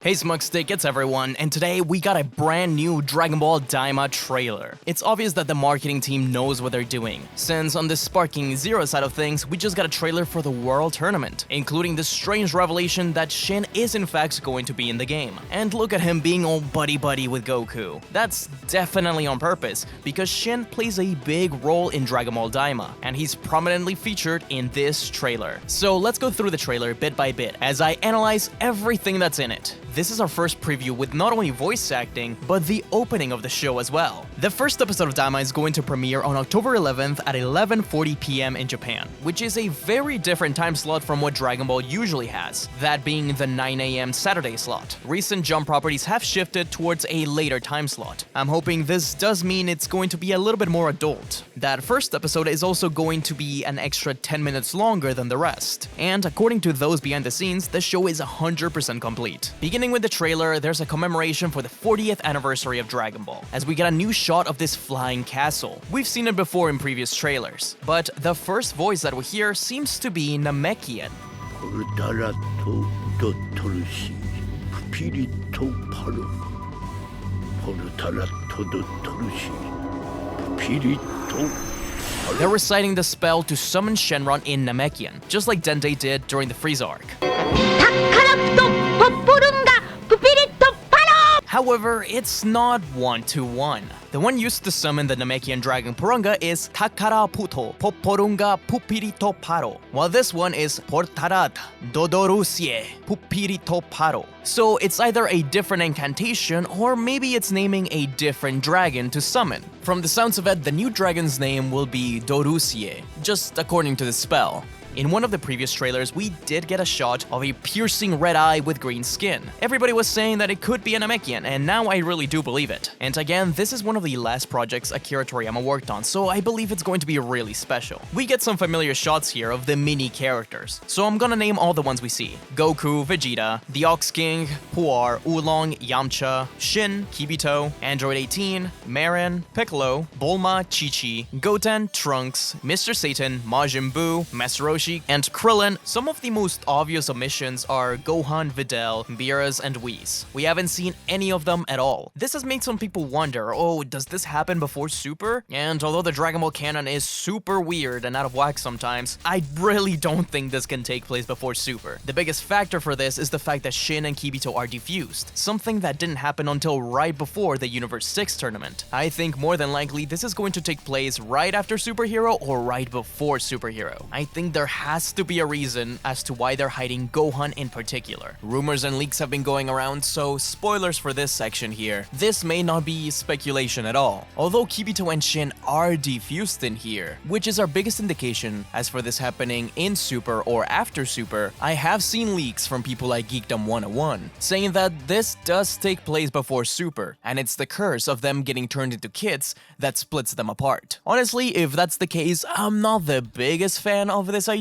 Hey SmugStick, it's everyone, and today we got a brand new Dragon Ball DAIMA trailer. It's obvious that the marketing team knows what they're doing, since on the Sparking Zero side of things, we just got a trailer for the World Tournament, including the strange revelation that Shin is in fact going to be in the game. And look at him being all buddy-buddy with Goku. That's definitely on purpose, because Shin plays a big role in Dragon Ball DAIMA, and he's prominently featured in this trailer. So let's go through the trailer bit by bit, as I analyze everything that's in it. This is our first preview with not only voice acting, but the opening of the show as well. The first episode of DAIMA is going to premiere on October 11th at 11:40 p.m. in Japan, which is a very different time slot from what Dragon Ball usually has, that being the 9 a.m. Saturday slot. Recent Jump properties have shifted towards a later time slot. I'm hoping this does mean it's going to be a little bit more adult. That first episode is also going to be an extra 10 minutes longer than the rest, and according to those behind the scenes, the show is 100% complete. Beginning with the trailer, there's a commemoration for the 40th anniversary of Dragon Ball, as we get a new shot of this flying castle. We've seen it before in previous trailers, but the first voice that we hear seems to be Namekian. They're reciting the spell to summon Shenron in Namekian, just like Dende did during the Frieza arc. However, it's not one-to-one. The one used to summon the Namekian dragon Porunga is Takara Puto Poporunga Pupirito Paro, while this one is Portarat Dodorusie Pupirito Paro. So it's either a different incantation, or maybe it's naming a different dragon to summon. From the sounds of it, the new dragon's name will be Dorusie, just according to the spell. In one of the previous trailers, we did get a shot of a piercing red eye with green skin. Everybody was saying that it could be a Namekian, and now I really do believe it. And again, this is one of the last projects Akira Toriyama worked on, so I believe it's going to be really special. We get some familiar shots here of the mini characters, so I'm gonna name all the ones we see. Goku, Vegeta, the Ox King, Puar, Oolong, Yamcha, Shin, Kibito, Android 18, Marin, Piccolo, Bulma, Chi-Chi, Goten, Trunks, Mr. Satan, Majin Buu, Master Roshi, and Krillin. Some of the most obvious omissions are Gohan, Videl, Beerus, and Whis. We haven't seen any of them at all. This has made some people wonder, oh, does this happen before Super? And although the Dragon Ball canon is super weird and out of whack sometimes, I really don't think this can take place before Super. The biggest factor for this is the fact that Shin and Kibito are defused, something that didn't happen until right before the Universe 6 tournament. I think more than likely this is going to take place right after Superhero or right before Superhero. I think there has to be a reason as to why they're hiding Gohan in particular. Rumors and leaks have been going around, so spoilers for this section here. This may not be speculation at all, although Kibito and Shin are defused in here, which is our biggest indication as for this happening in Super or after Super. I have seen leaks from people like Geekdom 101 saying that this does take place before Super, and it's the curse of them getting turned into kids that splits them apart. Honestly, if that's the case, I'm not the biggest fan of this idea.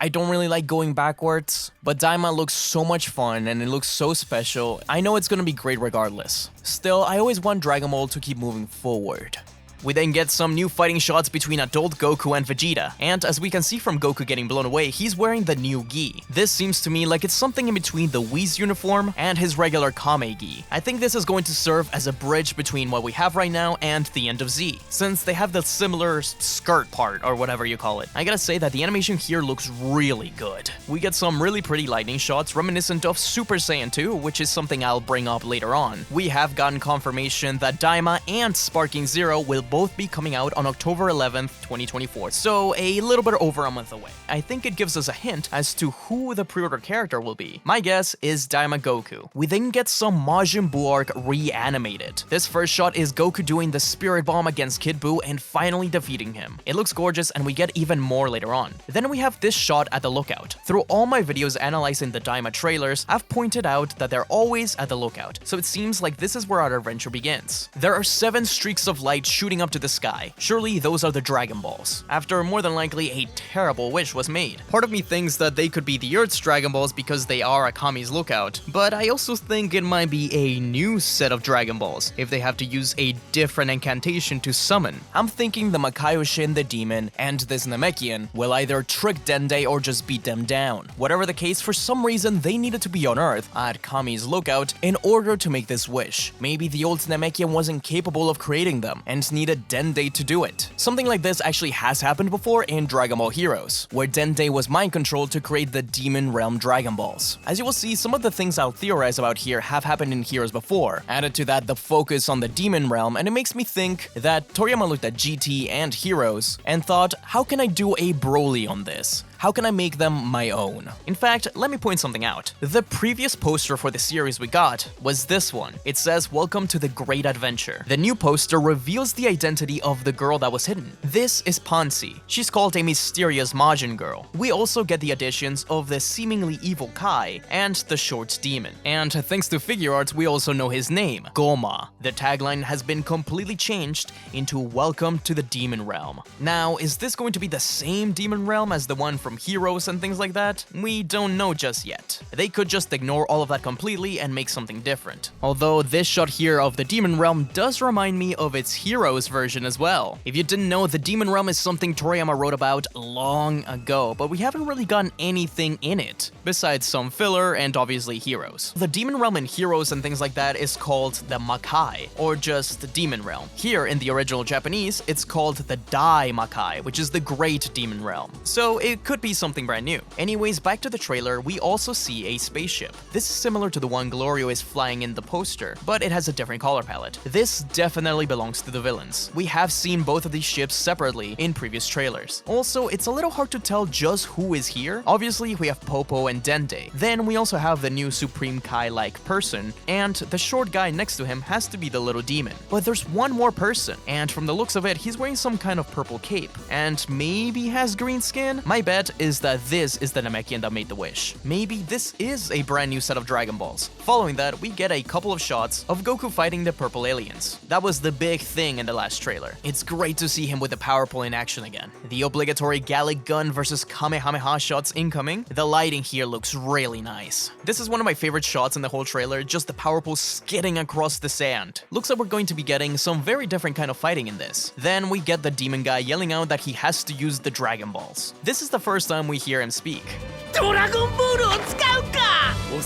I don't really like going backwards, but DAIMA looks so much fun and it looks so special. I know it's gonna be great regardless. Still, I always want Dragon Ball to keep moving forward. We then get some new fighting shots between adult Goku and Vegeta, and as we can see from Goku getting blown away, he's wearing the new gi. This seems to me like it's something in between the Whis uniform and his regular Kame gi. I think this is going to serve as a bridge between what we have right now and the end of Z, since they have the similar skirt part, or whatever you call it. I gotta say that the animation here looks really good. We get some really pretty lightning shots reminiscent of Super Saiyan 2, which is something I'll bring up later on. We have gotten confirmation that DAIMA and Sparking Zero will both be coming out on October 11th, 2024, so a little bit over a month away. I think it gives us a hint as to who the pre-order character will be. My guess is DAIMA Goku. We then get some Majin Buu arc reanimated. This first shot is Goku doing the Spirit Bomb against Kid Buu and finally defeating him. It looks gorgeous, and we get even more later on. Then we have this shot at the lookout. Through all my videos analyzing the DAIMA trailers, I've pointed out that they're always at the lookout, so it seems like this is where our adventure begins. There are 7 streaks of light shooting shooting up to the sky. Surely those are the Dragon Balls. After more than likely a terrible wish was made. Part of me thinks that they could be the Earth's Dragon Balls because they are Akami's lookout, but I also think it might be a new set of Dragon Balls if they have to use a different incantation to summon. I'm thinking the Makaioshin, the demon, and this Namekian will either trick Dende or just beat them down. Whatever the case, for some reason they needed to be on Earth at Kami's lookout in order to make this wish. Maybe the old Namekian wasn't capable of creating them and needed Dende to do it. Something like this actually has happened before in Dragon Ball Heroes, where Dende was mind-controlled to create the Demon Realm Dragon Balls. As you will see, some of the things I'll theorize about here have happened in Heroes before. Added to that, the focus on the Demon Realm, and it makes me think that Toriyama looked at GT and Heroes and thought, how can I do a Broly on this? How can I make them my own? In fact, let me point something out. The previous poster for the series we got was this one. It says, "Welcome to the Great Adventure." The new poster reveals the identity of the girl that was hidden. This is Pansy. She's called a mysterious Majin girl. We also get the additions of the seemingly evil Kai and the short demon. And thanks to figure arts, we also know his name, Goma. The tagline has been completely changed into "Welcome to the Demon Realm." Now, is this going to be the same Demon Realm as the one from Heroes and things like that? We don't know just yet. They could just ignore all of that completely and make something different. Although this shot here of the Demon Realm does remind me of its Heroes version as well. If you didn't know, the Demon Realm is something Toriyama wrote about long ago, but we haven't really gotten anything in it, besides some filler and obviously Heroes. The Demon Realm in Heroes and things like that is called the Makai, or just the Demon Realm. Here in the original Japanese, it's called the Dai Makai, which is the Great Demon Realm. So it could be something brand new. Anyways, back to the trailer, we also see a spaceship. This is similar to the one Glorio is flying in the poster, but it has a different color palette. This definitely belongs to the villains. We have seen both of these ships separately in previous trailers. Also, it's a little hard to tell just who is here. Obviously, we have Popo and Dende. Then we also have the new Supreme Kai-like person, and the short guy next to him has to be the little demon. But there's one more person, and from the looks of it, he's wearing some kind of purple cape, and maybe has green skin? My bet is that this is the Namekian that made the wish. Maybe this is a brand new set of Dragon Balls. Following that, we get a couple of shots of Goku fighting the purple aliens. That was the big thing in the last trailer. It's great to see him with the power pole in action again. The obligatory Gallic gun versus Kamehameha shots incoming. The lighting here looks really nice. This is one of my favorite shots in the whole trailer, just the power pole skidding across the sand. Looks like we're going to be getting some very different kind of fighting in this. Then we get the demon guy yelling out that he has to use the Dragon Balls. This is the first time we hear him speak.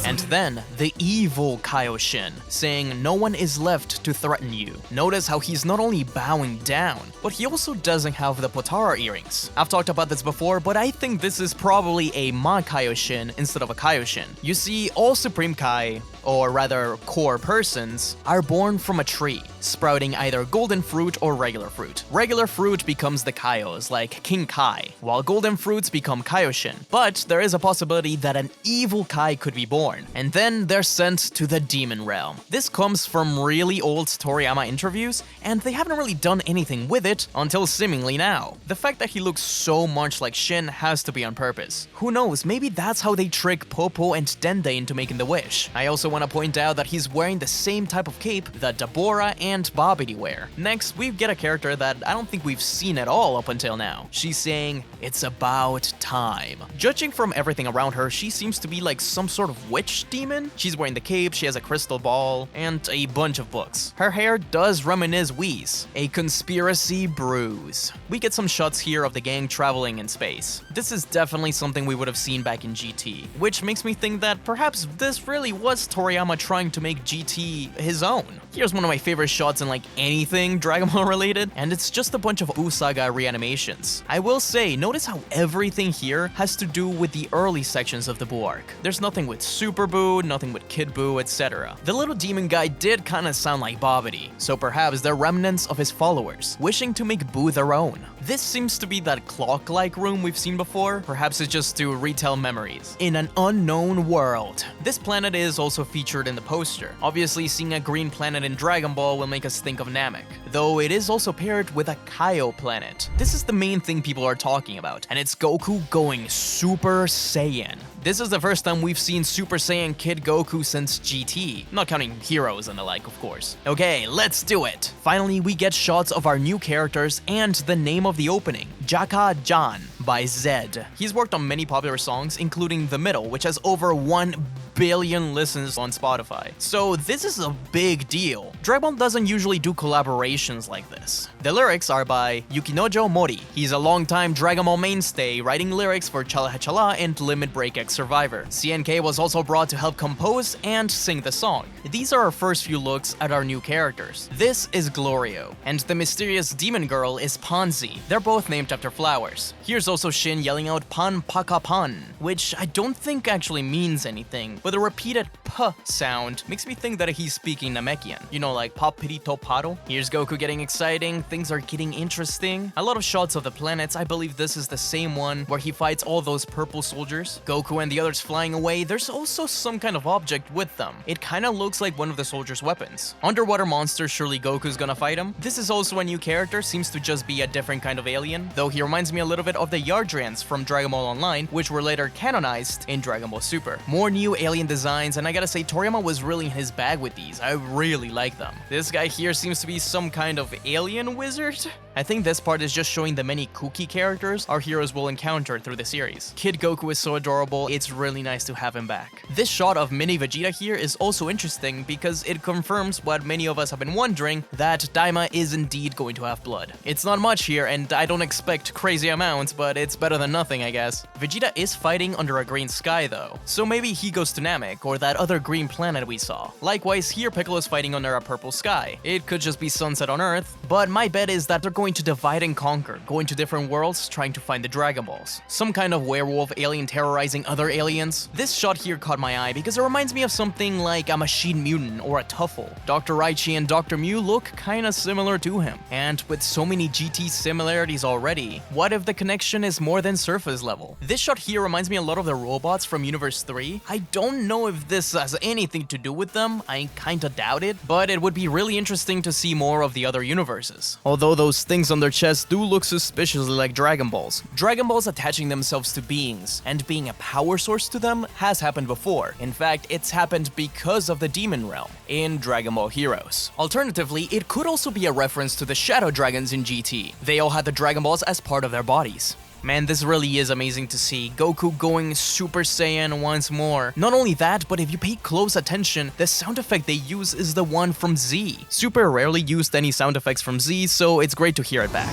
And then, the evil Kaioshin, saying no one is left to threaten you. Notice how he's not only bowing down, but he also doesn't have the Potara earrings. I've talked about this before, but I think this is probably a Ma Kaioshin instead of a Kaioshin. You see, all Supreme Kai, or rather core persons, are born from a tree, sprouting either golden fruit or regular fruit. Regular fruit becomes the Kaios, like King Kai, while golden fruits become Kaioshin. But there is a possibility that an evil Kai could be born, and then they're sent to the Demon Realm. This comes from really old Toriyama interviews, and they haven't really done anything with it until seemingly now. The fact that he looks so much like Shin has to be on purpose. Who knows, maybe that's how they trick Popo and Dende into making the wish. I also want to point out that he's wearing the same type of cape that Dabura and Babidi wear. Next, we get a character that I don't think we've seen at all up until now. She's saying, "It's about time." Judging from everything around her, she seems to be like some sort of witch demon. She's wearing the cape, she has a crystal ball, and a bunch of books. Her hair does reminisce Whis, a conspiracy bruise. We get some shots here of the gang traveling in space. This is definitely something we would have seen back in GT, which makes me think that perhaps this really was Toriyama trying to make GT his own. Here's one of my favorite shots in like anything Dragon Ball related, and it's just a bunch of Usaga reanimations. I will say, notice how everything here has to do with the early sections of the Buu arc. There's nothing with Super Buu, nothing with Kid Buu, etc. The little demon guy did kinda sound like Babidi, so perhaps they're remnants of his followers, wishing to make Buu their own. This seems to be that clock-like room we've seen before. Perhaps it's just to retell memories. In an unknown world. This planet is also featured in the poster. Obviously, seeing a green planet in Dragon Ball will make us think of Namek, though it is also paired with a Kaio planet. This is the main thing people are talking about, and it's Goku going Super Saiyan. This is the first time we've seen Super Saiyan Kid Goku since GT, not counting heroes and the like, of course. Okay, let's do it! Finally, we get shots of our new characters and the name of the opening, Jaka Jan by Zed. He's worked on many popular songs, including The Middle, which has over 1 billion listens on Spotify. So this is a big deal. Dragon Ball doesn't usually do collaborations like this. The lyrics are by Yukinojo Mori. He's a longtime Dragon Ball mainstay, writing lyrics for Chala Chala and Limit Break X Survivor. CNK was also brought to help compose and sing the song. These are our first few looks at our new characters. This is Glorio, and the mysterious demon girl is Ponzi. They're both named after flowers. Here's also Shin yelling out Pan Paka Pan, which I don't think actually means anything, but the repeated P sound makes me think that he's speaking Namekian. You know, like Papirito Paro? Here's Goku getting exciting, things are getting interesting. A lot of shots of the planets, I believe this is the same one where he fights all those purple soldiers. Goku and the others flying away, there's also some kind of object with them. It kinda looks like one of the soldiers' weapons. Underwater monster, surely Goku's gonna fight him. This is also a new character, seems to just be a different kind of alien, though he reminds me a little bit of the Yardrians from Dragon Ball Online, which were later canonized in Dragon Ball Super. More new alien designs, and I gotta say Toriyama was really in his bag with these. I really like them. This guy here seems to be some kind of alien wizard? I think this part is just showing the many kooky characters our heroes will encounter through the series. Kid Goku is so adorable, it's really nice to have him back. This shot of mini Vegeta here is also interesting because it confirms what many of us have been wondering, that Daima is indeed going to have blood. It's not much here, and I don't expect crazy amounts, but it's better than nothing, I guess. Vegeta is fighting under a green sky though, so maybe he goes to Namek or that other green planet we saw. Likewise, here Piccolo's fighting under a purple sky. It could just be sunset on Earth, but my bet is that they're going to divide and conquer, going to different worlds trying to find the Dragon Balls. Some kind of werewolf alien terrorizing other aliens. This shot here caught my eye because it reminds me of something like a Machine Mutant or a Tuffle. Dr. Raichi and Dr. Mew look kinda similar to him, and with so many GT similarities already, what if the connection is more than surface level? This shot here reminds me a lot of the robots from Universe 3. I don't know if this has anything to do with them, I kinda doubt it, but it would be really interesting to see more of the other universes. Although those things on their chests do look suspiciously like Dragon Balls. Dragon Balls attaching themselves to beings and being a power source to them has happened before. In fact, it's happened because of the Demon Realm in Dragon Ball Heroes. Alternatively, it could also be a reference to the Shadow Dragons in GT. They all had the Dragon Balls as part of their bodies. Man, this really is amazing to see. Goku going Super Saiyan once more. Not only that, but if you pay close attention, the sound effect they use is the one from Z. Super rarely used any sound effects from Z, so it's great to hear it back.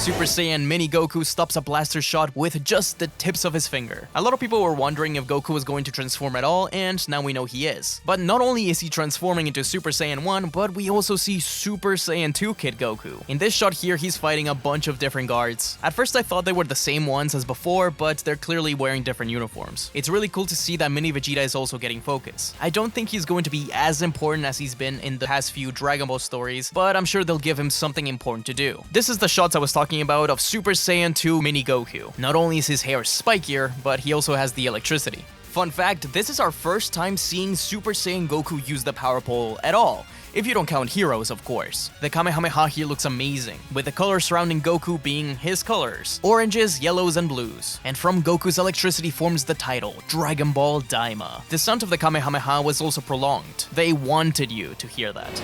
Super Saiyan Mini Goku stops a blaster shot with just the tips of his finger. A lot of people were wondering if Goku was going to transform at all, and now we know he is. But not only is he transforming into Super Saiyan 1, but we also see Super Saiyan 2 Kid Goku. In this shot here, he's fighting a bunch of different guards. At first I thought they were the same ones as before, but they're clearly wearing different uniforms. It's really cool to see that Mini Vegeta is also getting focus. I don't think he's going to be as important as he's been in the past few Dragon Ball stories, but I'm sure they'll give him something important to do. This is the shots I was talking about of Super Saiyan 2 Mini Goku. Not only is his hair spikier, but he also has the electricity. Fun fact, this is our first time seeing Super Saiyan Goku use the power pole at all, if you don't count heroes, of course. The Kamehameha here looks amazing, with the colors surrounding Goku being his colors, oranges, yellows, and blues. And from Goku's electricity forms the title, Dragon Ball DAIMA. The sound of the Kamehameha was also prolonged. They wanted you to hear that.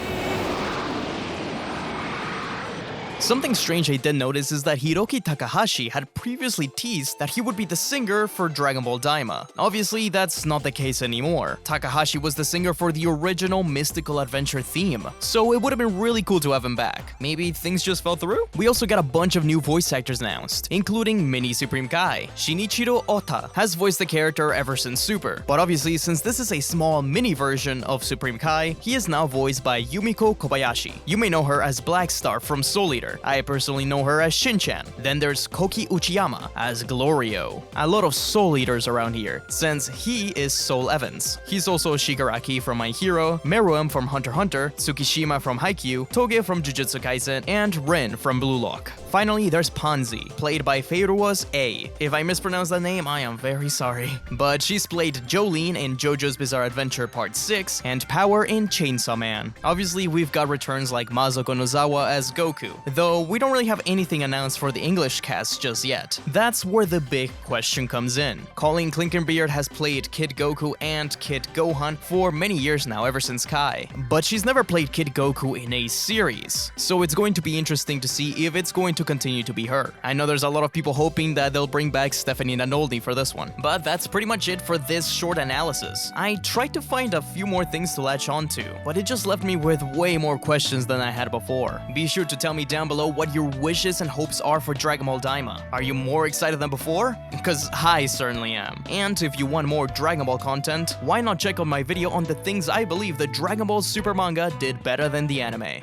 Something strange I did notice is that Hiroki Takahashi had previously teased that he would be the singer for Dragon Ball DAIMA. Obviously, that's not the case anymore. Takahashi was the singer for the original Mystical Adventure theme, so it would have been really cool to have him back. Maybe things just fell through? We also got a bunch of new voice actors announced, including Mini Supreme Kai. Shinichiro Ota has voiced the character ever since Super, but obviously since this is a small mini version of Supreme Kai, he is now voiced by Yumiko Kobayashi. You may know her as Black Star from Soul Eater. I personally know her as Shin-chan. Then there's Koki Uchiyama as Glorio. A lot of Soul Eaters around here, since he is Soul Evans. He's also Shigaraki from My Hero, Meruem from Hunter x Hunter, Tsukishima from Haikyuu, Toge from Jujutsu Kaisen, and Rin from Blue Lock. Finally, there's Pansy, played by Feiruas A. If I mispronounce that name, I am very sorry. But she's played Jolene in JoJo's Bizarre Adventure Part 6 and Power in Chainsaw Man. Obviously, we've got returns like Masago Nozawa as Goku, though we don't really have anything announced for the English cast just yet. That's where the big question comes in. Colleen Clinkenbeard has played Kid Goku and Kid Gohan for many years now, ever since Kai, but she's never played Kid Goku in a series, so it's going to be interesting to see if it's going to continue to be her. I know there's a lot of people hoping that they'll bring back Stephanie Nanoldi for this one, but that's pretty much it for this short analysis. I tried to find a few more things to latch onto, but it just left me with way more questions than I had before. Be sure to tell me down below what your wishes and hopes are for Dragon Ball DAIMA. Are you more excited than before? Because I certainly am. And if you want more Dragon Ball content, why not check out my video on the things I believe the Dragon Ball Super manga did better than the anime.